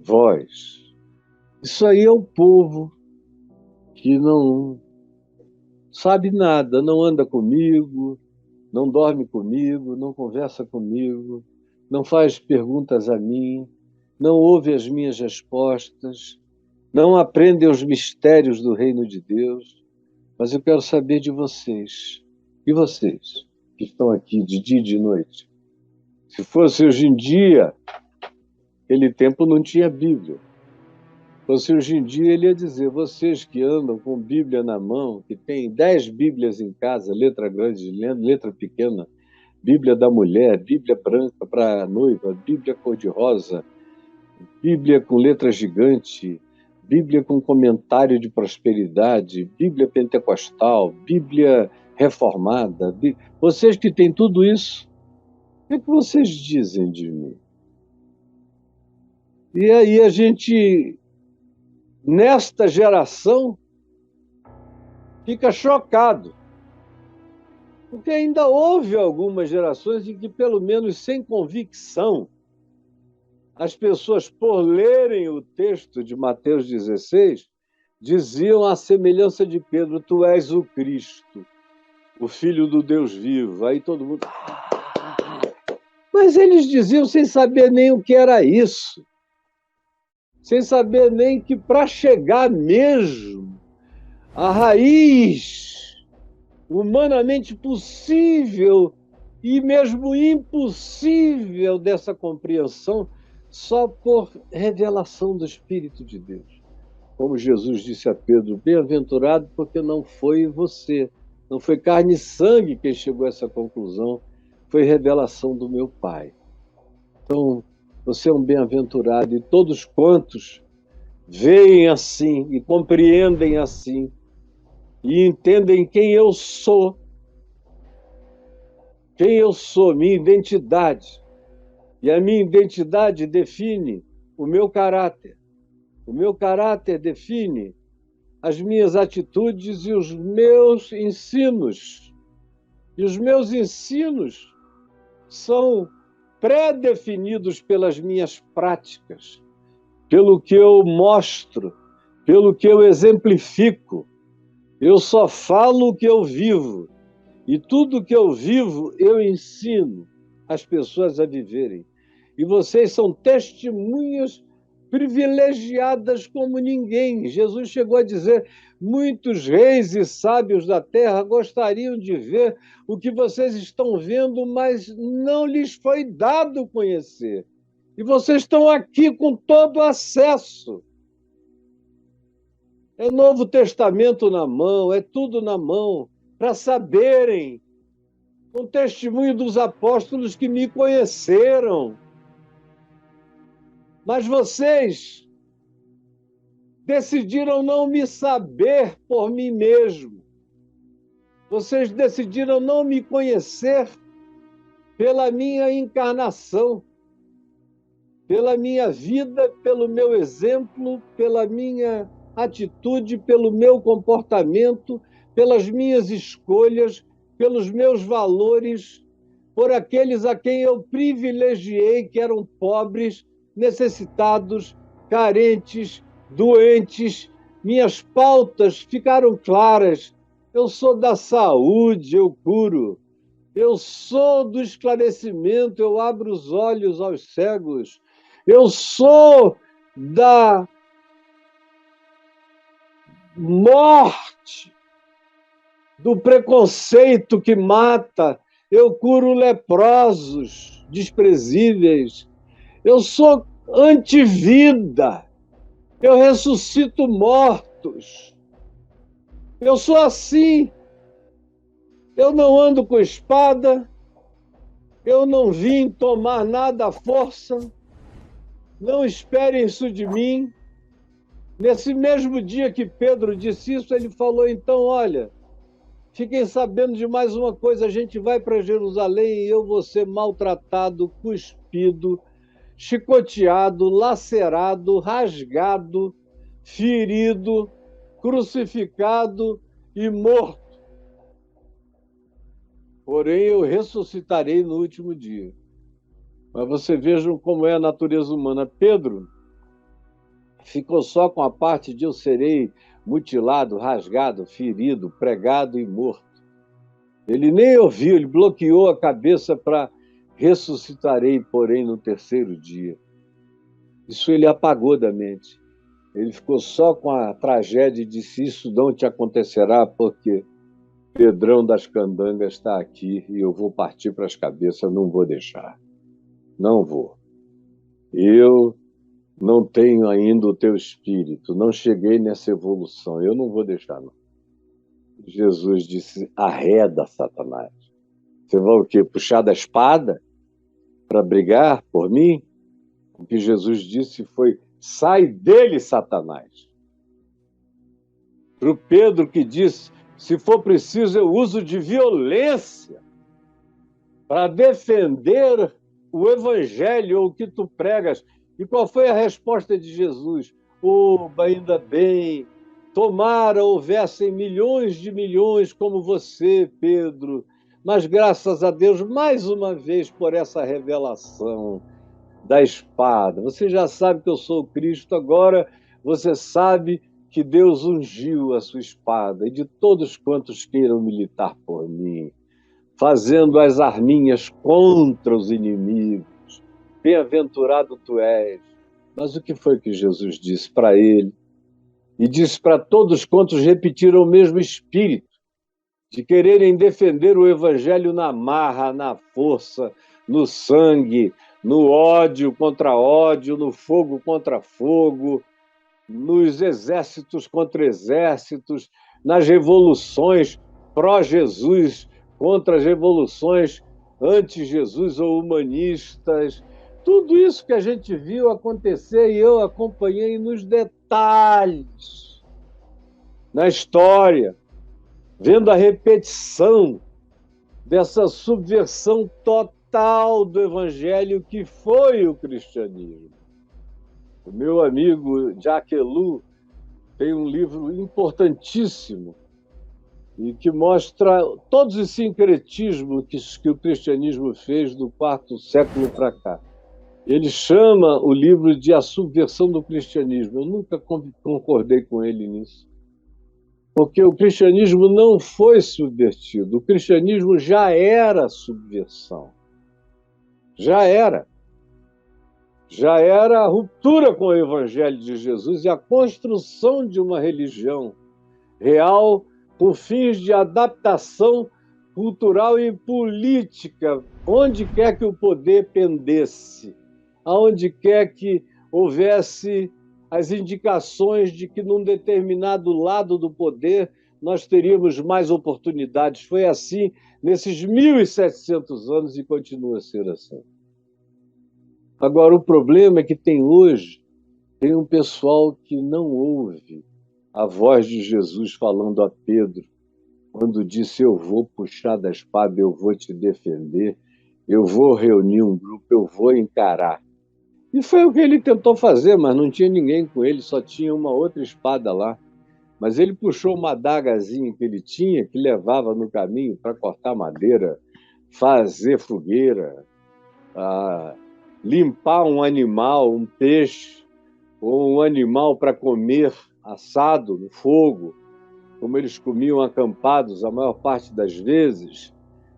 voz. Isso aí é o povo que não sabe nada, não anda comigo, não dorme comigo, não conversa comigo, não faz perguntas a mim, não ouve as minhas respostas, não aprende os mistérios do reino de Deus. Mas eu quero saber de vocês. E vocês, que estão aqui de dia e de noite? Se fosse hoje em dia, aquele tempo não tinha Bíblia. Se fosse hoje em dia, ele ia dizer: vocês que andam com Bíblia na mão, que têm 10 Bíblias em casa, letra grande, letra pequena, Bíblia da mulher, Bíblia branca para a noiva, Bíblia cor-de-rosa, Bíblia com letra gigante, Bíblia com comentário de prosperidade, Bíblia pentecostal, Bíblia reformada. Vocês que têm tudo isso, o que vocês dizem de mim? E aí a gente, nesta geração, fica chocado, porque ainda houve algumas gerações em que, pelo menos sem convicção, as pessoas, por lerem o texto de Mateus 16, diziam à semelhança de Pedro: tu és o Cristo, o Filho do Deus vivo. Aí todo mundo... Mas eles diziam sem saber nem o que era isso, sem saber nem que para chegar mesmo à raiz humanamente possível e mesmo impossível dessa compreensão, só por revelação do Espírito de Deus. Como Jesus disse a Pedro: bem-aventurado porque não foi você, não foi carne e sangue quem chegou a essa conclusão, foi revelação do meu Pai. Então, você é um bem-aventurado, e todos quantos veem assim e compreendem assim e entendem quem eu sou, minha identidade. E a minha identidade define o meu caráter. O meu caráter define as minhas atitudes e os meus ensinos. E os meus ensinos são pré-definidos pelas minhas práticas, pelo que eu mostro, pelo que eu exemplifico. Eu só falo o que eu vivo. E tudo que eu vivo, eu ensino as pessoas a viverem. E vocês são testemunhas privilegiadas como ninguém. Jesus chegou a dizer: muitos reis e sábios da terra gostariam de ver o que vocês estão vendo, mas não lhes foi dado conhecer. E vocês estão aqui com todo acesso. É Novo Testamento na mão, é tudo na mão, para saberem, com testemunho dos apóstolos que me conheceram. Mas vocês decidiram não me saber por mim mesmo. Vocês decidiram não me conhecer pela minha encarnação, pela minha vida, pelo meu exemplo, pela minha atitude, pelo meu comportamento, pelas minhas escolhas, pelos meus valores, por aqueles a quem eu privilegiei, que eram pobres, necessitados, carentes, doentes. Minhas pautas ficaram claras. Eu sou da saúde, eu curo. Eu sou do esclarecimento, eu abro os olhos aos cegos. Eu sou da morte, do preconceito que mata. Eu curo leprosos, desprezíveis. Eu sou antivida. Eu ressuscito mortos. Eu sou assim. Eu não ando com espada. Eu não vim tomar nada à força. Não esperem isso de mim. Nesse mesmo dia que Pedro disse isso, ele falou: então, olha, fiquem sabendo de mais uma coisa, a gente vai para Jerusalém e eu vou ser maltratado, cuspido, chicoteado, lacerado, rasgado, ferido, crucificado e morto. Porém, eu ressuscitarei no último dia. Mas você vejam como é a natureza humana. Pedro ficou só com a parte de eu serei mutilado, rasgado, ferido, pregado e morto. Ele nem ouviu, ele bloqueou a cabeça para ressuscitarei, porém, no terceiro dia. Isso ele apagou da mente. Ele ficou só com a tragédia e disse: isso não te acontecerá, porque Pedrão das Candangas está aqui e eu vou partir para as cabeças, não vou deixar. Não vou. Eu não tenho ainda o teu espírito, não cheguei nessa evolução, eu não vou deixar, não. Jesus disse: arreda, Satanás. Você vai o quê? Puxar da espada para brigar por mim? O que Jesus disse foi: sai dele, Satanás. Para o Pedro, que disse: se for preciso, eu uso de violência para defender o evangelho ou o que tu pregas. E qual foi a resposta de Jesus? Ainda bem, tomara houvessem milhões de milhões como você, Pedro, mas graças a Deus, mais uma vez, por essa revelação da espada. Você já sabe que eu sou o Cristo, agora você sabe que Deus ungiu a sua espada, e de todos quantos queiram militar por mim, fazendo as arminhas contra os inimigos. Bem-aventurado tu és. Mas o que foi que Jesus disse para ele? E disse para todos quantos repetiram o mesmo espírito, de quererem defender o evangelho na marra, na força, no sangue, no ódio contra ódio, no fogo contra fogo, nos exércitos contra exércitos, nas revoluções pró-Jesus contra as revoluções anti-Jesus ou humanistas. Tudo isso que a gente viu acontecer e eu acompanhei nos detalhes, na história, vendo a repetição dessa subversão total do evangelho que foi o cristianismo. O meu amigo Jacques Ellul tem um livro importantíssimo e que mostra todos os sincretismos que o cristianismo fez do quarto século para cá. Ele chama o livro de A Subversão do Cristianismo. Eu nunca concordei com ele nisso, porque o cristianismo não foi subvertido. O cristianismo já era subversão. Já era. Já era a ruptura com o evangelho de Jesus e a construção de uma religião real com fins de adaptação cultural e política, onde quer que o poder pendesse, aonde quer que houvesse as indicações de que num determinado lado do poder nós teríamos mais oportunidades. Foi assim nesses 1.700 anos e continua a ser assim. Agora, o problema é que hoje tem um pessoal que não ouve a voz de Jesus falando a Pedro, quando disse: eu vou puxar da espada, eu vou te defender, eu vou reunir um grupo, eu vou encarar. E foi o que ele tentou fazer, mas não tinha ninguém com ele, só tinha uma outra espada lá. Mas ele puxou uma adagazinha que ele tinha, que levava no caminho para cortar madeira, fazer fogueira, limpar um animal, um peixe, ou um animal para comer assado no fogo, como eles comiam acampados a maior parte das vezes.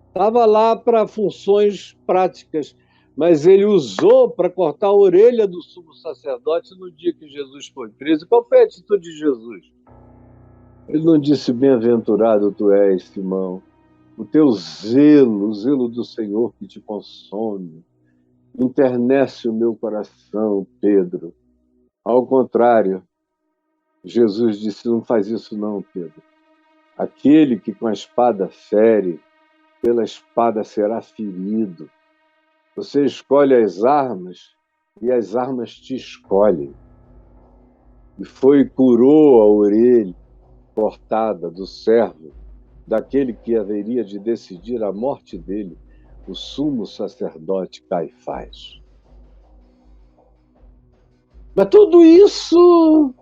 Estava lá para funções práticas, mas ele usou para cortar a orelha do sumo sacerdote no dia que Jesus foi preso. Qual foi a atitude de Jesus? Ele não disse: bem-aventurado tu és, Simão, o teu zelo, o zelo do Senhor que te consome, enternece o meu coração, Pedro. Ao contrário, Jesus disse: não faz isso não, Pedro. Aquele que com a espada fere, pela espada será ferido. Você escolhe as armas e as armas te escolhem. E foi e curou a orelha cortada do servo, daquele que haveria de decidir a morte dele, o sumo sacerdote Caifás. Mas tudo isso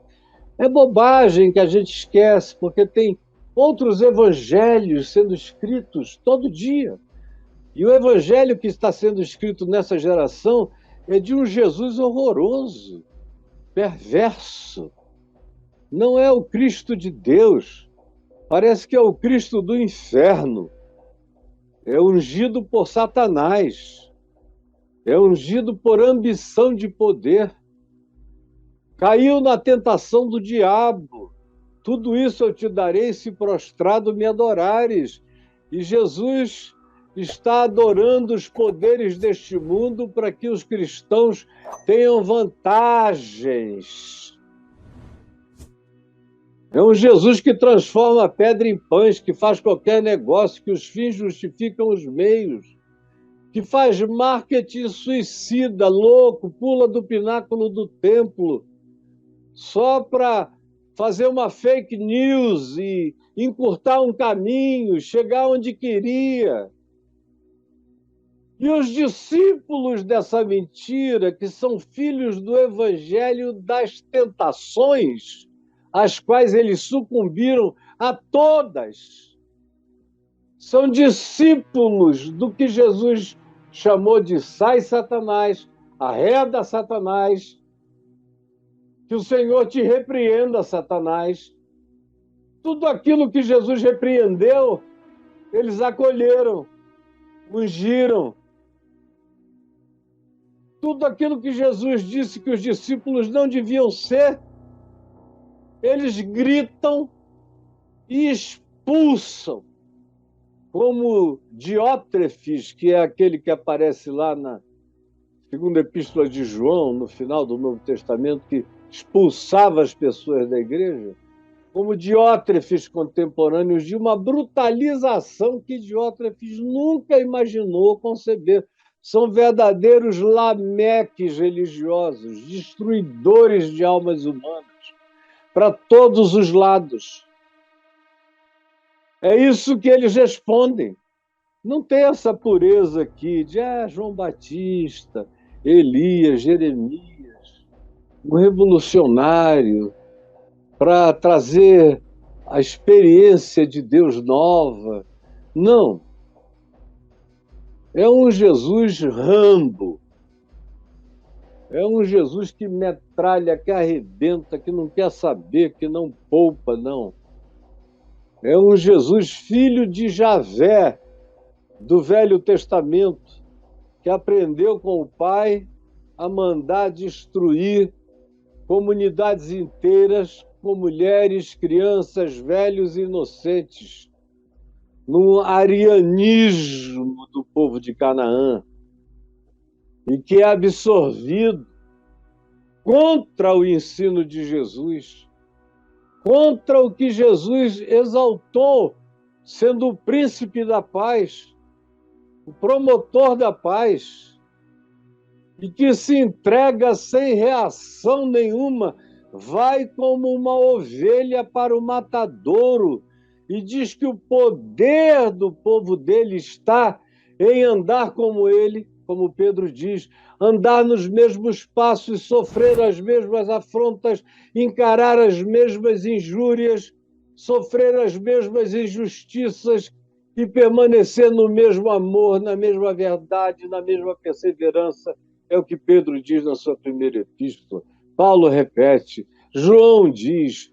é bobagem que a gente esquece, porque tem outros evangelhos sendo escritos todo dia. E o evangelho que está sendo escrito nessa geração é de um Jesus horroroso, perverso. Não é o Cristo de Deus. Parece que é o Cristo do inferno. É ungido por Satanás. É ungido por ambição de poder. Caiu na tentação do diabo. Tudo isso eu te darei se prostrado me adorares. E Jesus está adorando os poderes deste mundo para que os cristãos tenham vantagens. É um Jesus que transforma a pedra em pães, que faz qualquer negócio, que os fins justificam os meios, que faz marketing suicida, louco, pula do pináculo do templo, só para fazer uma fake news e encurtar um caminho, chegar onde queria. E os discípulos dessa mentira, que são filhos do evangelho das tentações, às quais eles sucumbiram a todas, são discípulos do que Jesus chamou de sai, Satanás, arreda, Satanás, que o Senhor te repreenda, Satanás. Tudo aquilo que Jesus repreendeu, eles acolheram, ungiram. Tudo aquilo que Jesus disse que os discípulos não deviam ser, eles gritam e expulsam. Como Diótrefes, que é aquele que aparece lá na segunda epístola de João, no final do Novo Testamento, que expulsava as pessoas da igreja, como Diótrefes contemporâneos de uma brutalização que Diótrefes nunca imaginou conceber. São verdadeiros lameques religiosos, destruidores de almas humanas, para todos os lados. É isso que eles respondem. Não tem essa pureza aqui de João Batista, Elias, Jeremias, um revolucionário, para trazer a experiência de Deus nova. Não. É um Jesus Rambo. É um Jesus que metralha, que arrebenta, que não quer saber, que não poupa, não. É um Jesus filho de Javé, do Velho Testamento, que aprendeu com o Pai a mandar destruir comunidades inteiras com mulheres, crianças, velhos e inocentes, num arianismo do povo de Canaã, e que é absorvido contra o ensino de Jesus, contra o que Jesus exaltou, sendo o príncipe da paz, o promotor da paz, e que se entrega sem reação nenhuma, vai como uma ovelha para o matadouro e diz que o poder do povo dele está em andar como ele, como Pedro diz, andar nos mesmos passos, sofrer as mesmas afrontas, encarar as mesmas injúrias, sofrer as mesmas injustiças e permanecer no mesmo amor, na mesma verdade, na mesma perseverança. É o que Pedro diz na sua primeira epístola. Paulo repete, João diz,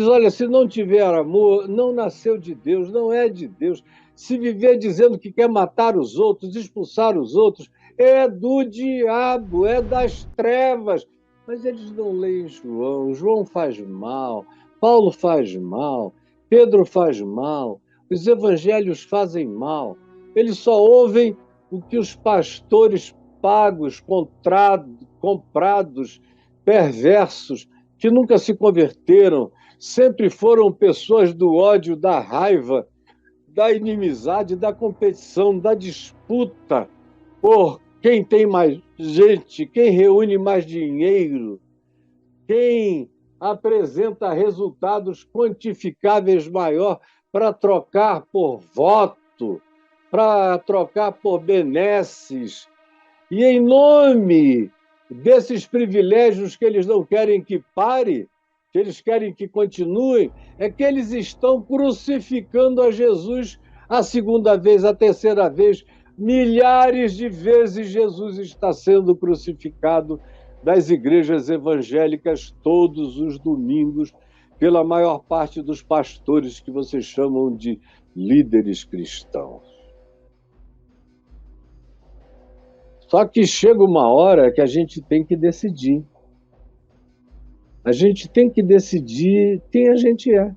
olha, se não tiver amor, não nasceu de Deus, não é de Deus. Se viver dizendo que quer matar os outros, expulsar os outros, é do diabo, é das trevas. Mas eles não leem João. João faz mal, Paulo faz mal, Pedro faz mal, os evangelhos fazem mal. Eles só ouvem o que os pastores pagos, comprados, perversos, que nunca se converteram, sempre foram pessoas do ódio, da raiva, da inimizade, da competição, da disputa por quem tem mais gente, quem reúne mais dinheiro, quem apresenta resultados quantificáveis maior para trocar por voto, para trocar por benesses. E em nome desses privilégios que eles não querem que pare, que eles querem que continue, é que eles estão crucificando a Jesus a segunda vez, a terceira vez. Milhares de vezes Jesus está sendo crucificado das igrejas evangélicas todos os domingos, pela maior parte dos pastores que vocês chamam de líderes cristãos. Só que chega uma hora que a gente tem que decidir. A gente tem que decidir quem a gente é.